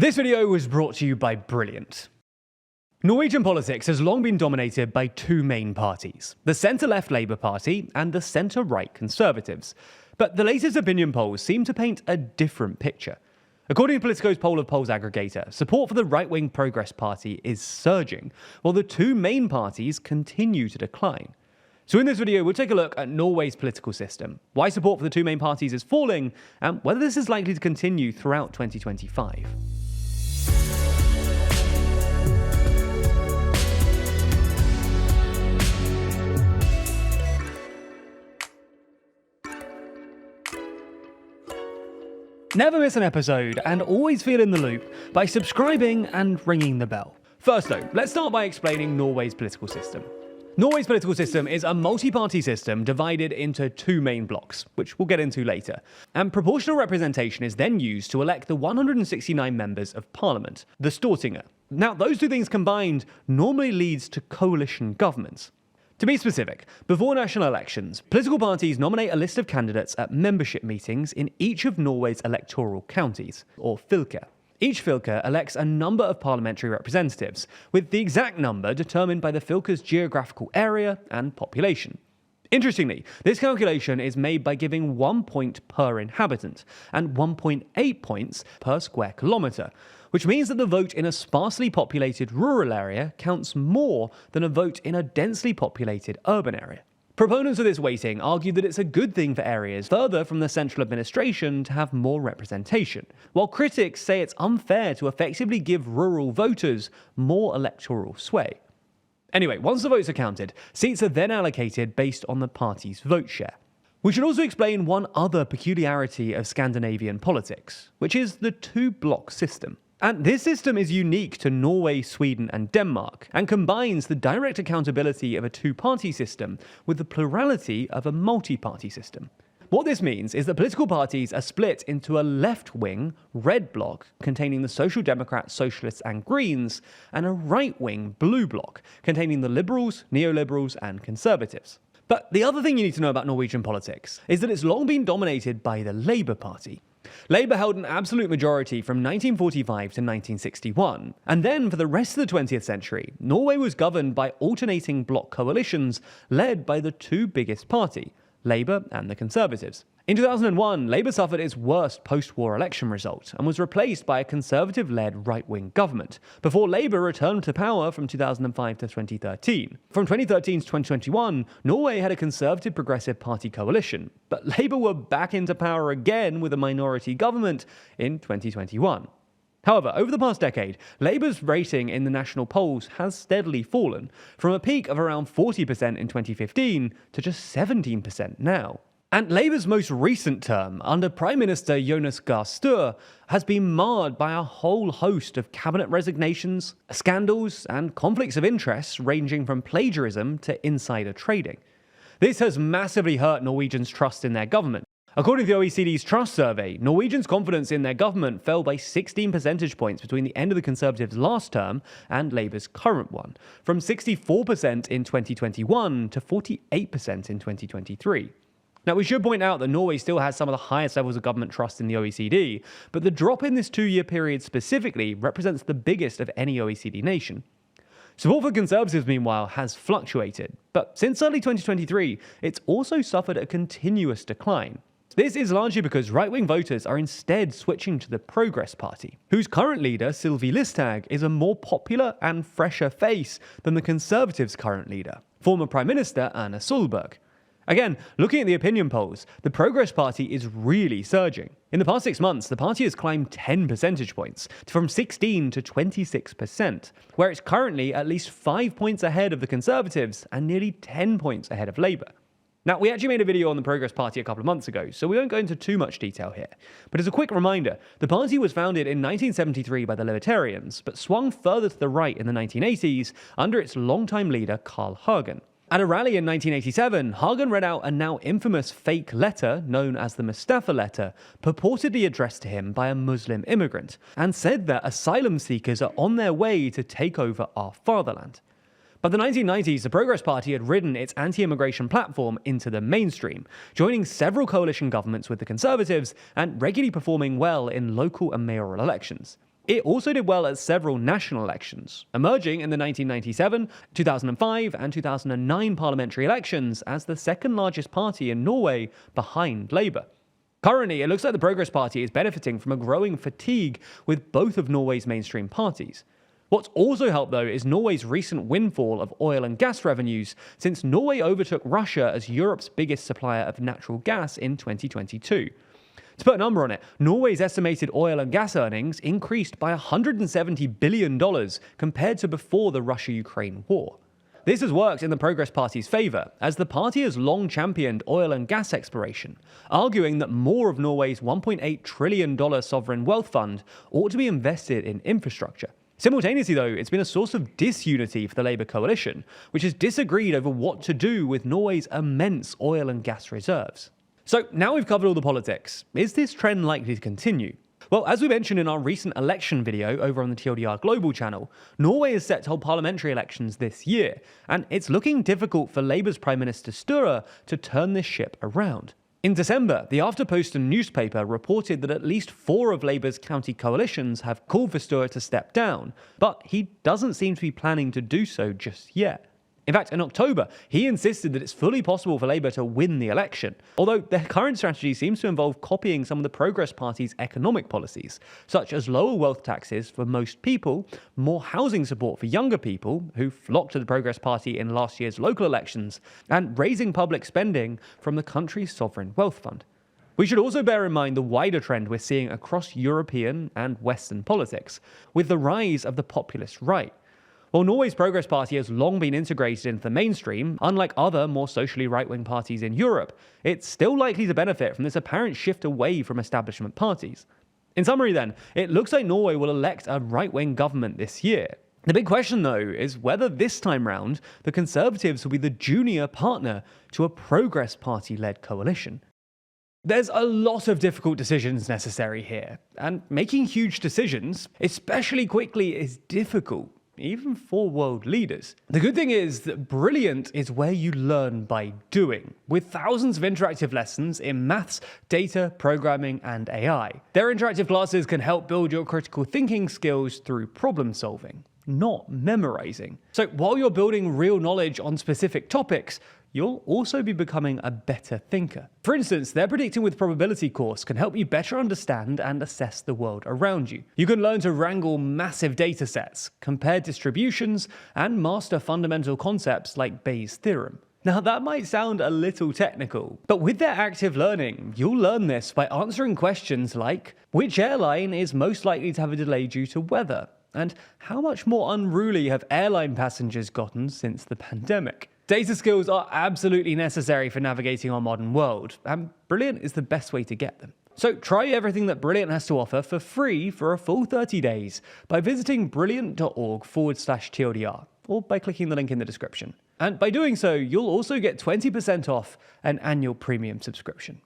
This video was brought to you by Brilliant. Norwegian politics has long been dominated by two main parties, the centre-left Labour Party and the centre-right Conservatives. But the latest opinion polls seem to paint a different picture. According to Politico's poll of polls aggregator, support for the right-wing Progress Party is surging, while the two main parties continue to decline. So in this video, we'll take a look at Norway's political system, why support for the two main parties is falling, and whether this is likely to continue throughout 2025. Never miss an episode and always feel in the loop by subscribing and ringing the bell. First though, let's start by explaining Norway's political system. Norway's political system is a multi-party system divided into two main blocks, which we'll get into later. And proportional representation is then used to elect the 169 members of parliament, the Stortinget. Now, those two things combined normally leads to coalition governments. To be specific, before national elections, political parties nominate a list of candidates at membership meetings in each of Norway's electoral counties, or fylke. Each fylke elects a number of parliamentary representatives, with the exact number determined by the fylke's geographical area and population. Interestingly, this calculation is made by giving 1 point per inhabitant and 1.8 points per square kilometre, which means that the vote in a sparsely populated rural area counts more than a vote in a densely populated urban area. Proponents of this weighting argue that it's a good thing for areas further from the central administration to have more representation, while critics say it's unfair to effectively give rural voters more electoral sway. Anyway, once the votes are counted, seats are then allocated based on the party's vote share. We should also explain one other peculiarity of Scandinavian politics, which is the two-block system. And this system is unique to Norway, Sweden and Denmark, and combines the direct accountability of a two-party system with the plurality of a multi-party system. What this means is that political parties are split into a left-wing, red bloc containing the Social Democrats, Socialists and Greens, and a right-wing, blue bloc containing the Liberals, Neoliberals and Conservatives. But the other thing you need to know about Norwegian politics is that it's long been dominated by the Labour Party. Labour held an absolute majority from 1945 to 1961, and then for the rest of the 20th century, Norway was governed by alternating bloc coalitions led by the two biggest parties, Labour and the Conservatives. In 2001, Labour suffered its worst post-war election result and was replaced by a Conservative-led right-wing government, before Labour returned to power from 2005 to 2013. From 2013 to 2021, Norway had a Conservative Progressive Party coalition, but Labour were back into power again with a minority government in 2021. However, over the past decade, Labour's rating in the national polls has steadily fallen, from a peak of around 40% in 2015 to just 17% now. And Labour's most recent term, under Prime Minister Jonas Gahr Støre, has been marred by a whole host of cabinet resignations, scandals, and conflicts of interest ranging from plagiarism to insider trading. This has massively hurt Norwegians' trust in their government. According to the OECD's Trust Survey, Norwegians' confidence in their government fell by 16 percentage points between the end of the Conservatives' last term and Labour's current one, from 64% in 2021 to 48% in 2023. Now, we should point out that Norway still has some of the highest levels of government trust in the OECD, but the drop in this two-year period specifically represents the biggest of any OECD nation. Support for Conservatives, meanwhile, has fluctuated, but since early 2023, it's also suffered a continuous decline. This is largely because right-wing voters are instead switching to the Progress Party, whose current leader, Sylvi Listhaug, is a more popular and fresher face than the Conservatives' current leader, former Prime Minister Erna Solberg. Again, looking at the opinion polls, the Progress Party is really surging. In the past 6 months, the party has climbed 10 percentage points, from 16 to 26%, where it's currently at least 5 points ahead of the Conservatives and nearly 10 points ahead of Labour. Now, we actually made a video on the Progress Party a couple of months ago, so we won't go into too much detail here. But as a quick reminder, the party was founded in 1973 by the Libertarians, but swung further to the right in the 1980s under its longtime leader, Carl Hagen. At a rally in 1987, Hagen read out a now infamous fake letter, known as the Mustafa letter, purportedly addressed to him by a Muslim immigrant, and said that asylum seekers are on their way to take over our fatherland. By the 1990s, the Progress Party had ridden its anti-immigration platform into the mainstream, joining several coalition governments with the Conservatives and regularly performing well in local and mayoral elections. It also did well at several national elections, emerging in the 1997, 2005 and 2009 parliamentary elections as the second largest party in Norway behind Labour. Currently, it looks like the Progress Party is benefiting from a growing fatigue with both of Norway's mainstream parties. What's also helped, though, is Norway's recent windfall of oil and gas revenues, since Norway overtook Russia as Europe's biggest supplier of natural gas in 2022. To put a number on it, Norway's estimated oil and gas earnings increased by $170 billion compared to before the Russia-Ukraine war. This has worked in the Progress Party's favour, as the party has long championed oil and gas exploration, arguing that more of Norway's $1.8 trillion sovereign wealth fund ought to be invested in infrastructure. Simultaneously, though, it's been a source of disunity for the Labour coalition, which has disagreed over what to do with Norway's immense oil and gas reserves. So now we've covered all the politics. Is this trend likely to continue? Well, as we mentioned in our recent election video over on the TLDR Global channel, Norway is set to hold parliamentary elections this year, and it's looking difficult for Labour's Prime Minister Sture to turn this ship around. In December, the Aftenposten newspaper reported that at least 4 of Labour's county coalitions have called for Sture to step down, but he doesn't seem to be planning to do so just yet. In fact, in October, he insisted that it's fully possible for Labour to win the election, although their current strategy seems to involve copying some of the Progress Party's economic policies, such as lower wealth taxes for most people, more housing support for younger people who flocked to the Progress Party in last year's local elections, and raising public spending from the country's sovereign wealth fund. We should also bear in mind the wider trend we're seeing across European and Western politics, with the rise of the populist right. While Norway's Progress Party has long been integrated into the mainstream, unlike other more socially right-wing parties in Europe, it's still likely to benefit from this apparent shift away from establishment parties. In summary then, it looks like Norway will elect a right-wing government this year. The big question, though, is whether this time round the Conservatives will be the junior partner to a Progress Party-led coalition. There's a lot of difficult decisions necessary here, and making huge decisions, especially quickly, is difficult, even for world leaders. The good thing is that Brilliant is where you learn by doing, with thousands of interactive lessons in maths, data, programming, and AI. Their interactive classes can help build your critical thinking skills through problem solving, not memorizing. So while you're building real knowledge on specific topics, you'll also be becoming a better thinker. For instance, their Predicting with Probability course can help you better understand and assess the world around you. You can learn to wrangle massive data sets, compare distributions, and master fundamental concepts like Bayes' theorem. Now that might sound a little technical, but with their active learning, you'll learn this by answering questions like, which airline is most likely to have a delay due to weather? And how much more unruly have airline passengers gotten since the pandemic? Data skills are absolutely necessary for navigating our modern world, and Brilliant is the best way to get them. So try everything that Brilliant has to offer for free for a full 30 days by visiting brilliant.org/TLDR, or by clicking the link in the description. And by doing so, you'll also get 20% off an annual premium subscription.